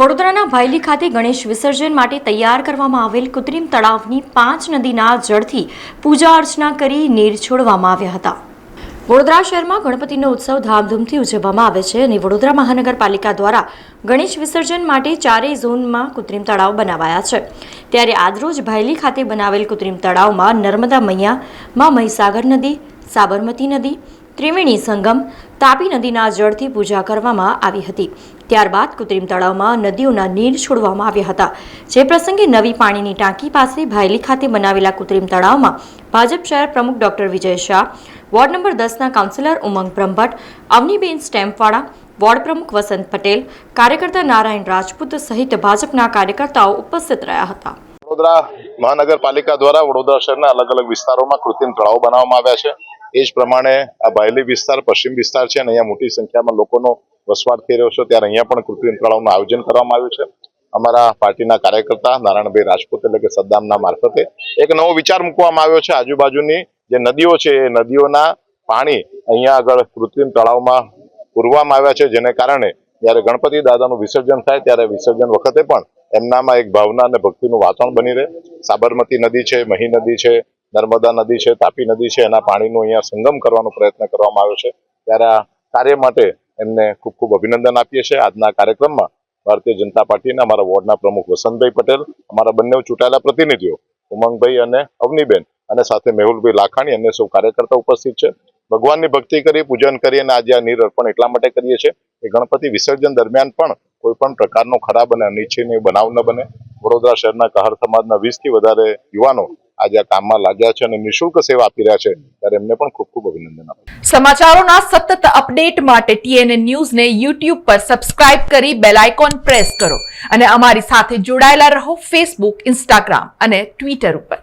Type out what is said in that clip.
વડોદરાના ભાયલી ખાતે ગણેશ વિસર્જન માટે તૈયાર કરવામાં આવેલ કૃત્રિમ તળાવની 5 નદીના જળથી પૂજા અર્ચના કરી નીર છોડવામાં આવ્યા હતા। વડોદરા શહેરમાં ગણપતિનો ઉત્સવ ધામધૂમથી ઉજવવામાં આવે છે અને વડોદરા મહાનગરપાલિકા દ્વારા ગણેશ વિસર્જન માટે 4 ઝોનમાં કૃત્રિમ તળાવ બનાવાયા છે। ત્યારે આજરોજ ભાયલી ખાતે બનાવેલ કૃત્રિમ તળાવમાં નર્મદા મૈયામાં મહીસાગર નદી, સાબરમતી નદી, ત્રિવેણી સંગમ, તાપી નદીના જળથી પૂજા કરવામાં આવી હતી। ત્યારબાદ કૃત્રિમ તળાવમાં નદીઓના નીર છોડવામાં આવ્યા હતા। જે પ્રસંગે નવી પાણીની ટાંકી પાસે ભાયલી ખાતે બનાવેલા કૃત્રિમ તળાવમાં ભાજપ શહેર પ્રમુખ doctor Vijay Shah, ward number 10ના councillor ઉમંગ બ્રહ્મભટ્ટ, અવનીબેન સ્ટેમ્પવાળા, વોર્ડ પ્રમુખ વસંત પટેલ, કાર્યકર્તા નારાયણ રાજપૂત સહિત ભાજપના કાર્યકર્તાઓ ઉપસ્થિત રહ્યા હતા। વડોદરા મહાનગરપાલિકા દ્વારા વડોદરા શહેરના અલગ અલગ વિસ્તારોમાં કૃત્રિમ તળાવ બનાવવામાં આવ્યા છે। એ જ પ્રમાણે આ ભાયલી વિસ્તાર પશ્ચિમ વિસ્તાર છે અને અહીંયા મોટી સંખ્યામાં લોકોનો વસવાટ થઈ રહ્યો છે, ત્યારે અહીંયા પણ કૃત્રિમ તળાવનું આયોજન કરવામાં આવ્યું છે। અમારા પાર્ટીના કાર્યકર્તા નારાયણભાઈ રાજપૂત એટલે કે સદ્દામના મારફતે એક નવો વિચાર મૂકવામાં આવ્યો છે। આજુબાજુની જે નદીઓ છે એ નદીઓના પાણી અહીંયા આગળ કૃત્રિમ તળાવમાં પૂરવામાં આવ્યા છે, જેને કારણે જ્યારે ગણપતિ દાદાનું વિસર્જન થાય ત્યારે વિસર્જન વખતે પણ એમનામાં એક ભાવના અને ભક્તિનું વાતાવરણ બની રહે। સાબરમતી નદી છે, મહી નદી છે, નર્મદા નદી છે, તાપી નદી છે, એના પાણીનું અહીંયા સંગમ કરવાનો પ્રયત્ન કરવામાં આવ્યો છે। ત્યારે આ કાર્ય માટે એમને ખૂબ ખૂબ અભિનંદન આપીએ છીએ। આજના કાર્યક્રમમાં ભારતીય જનતા પાર્ટીના અમારા વોર્ડના પ્રમુખ વસંતભાઈ પટેલ, અમારા બંને ચૂંટાયેલા પ્રતિનિધિઓ ઉમંગભાઈ અને અવનીબેન અને સાથે મેહુલભાઈ લાખાણી અને સૌ કાર્યકર્તા ઉપસ્થિત છે। ભગવાનની ભક્તિ કરી, પૂજન કરી અને આજે આ નીર અર્પણ એટલા માટે કરીએ છીએ કે ગણપતિ વિસર્જન દરમિયાન પણ કોઈ પણ પ્રકારનો ખરાબ અને અનિચ્છનીય બનાવ ન બને। વડોદરા શહેરના કહાર સમાજના 20 થી વધારે યુવાનો આજે આ કામમાં લાગ્યા છે અને નિઃશુલ્ક સેવા આપી રહ્યા છે, ત્યારે એમને પણ ખૂબ ખૂબ અભિનંદન આપું છું। સમાચારોના સતત અપડેટ માટે TNN ન્યૂઝને YouTube પર સબસ્ક્રાઇબ કરી બેલ આઇકોન પ્રેસ કરો અને અમારી સાથે જોડાયેલા રહો Facebook, Instagram અને Twitter ઉપર।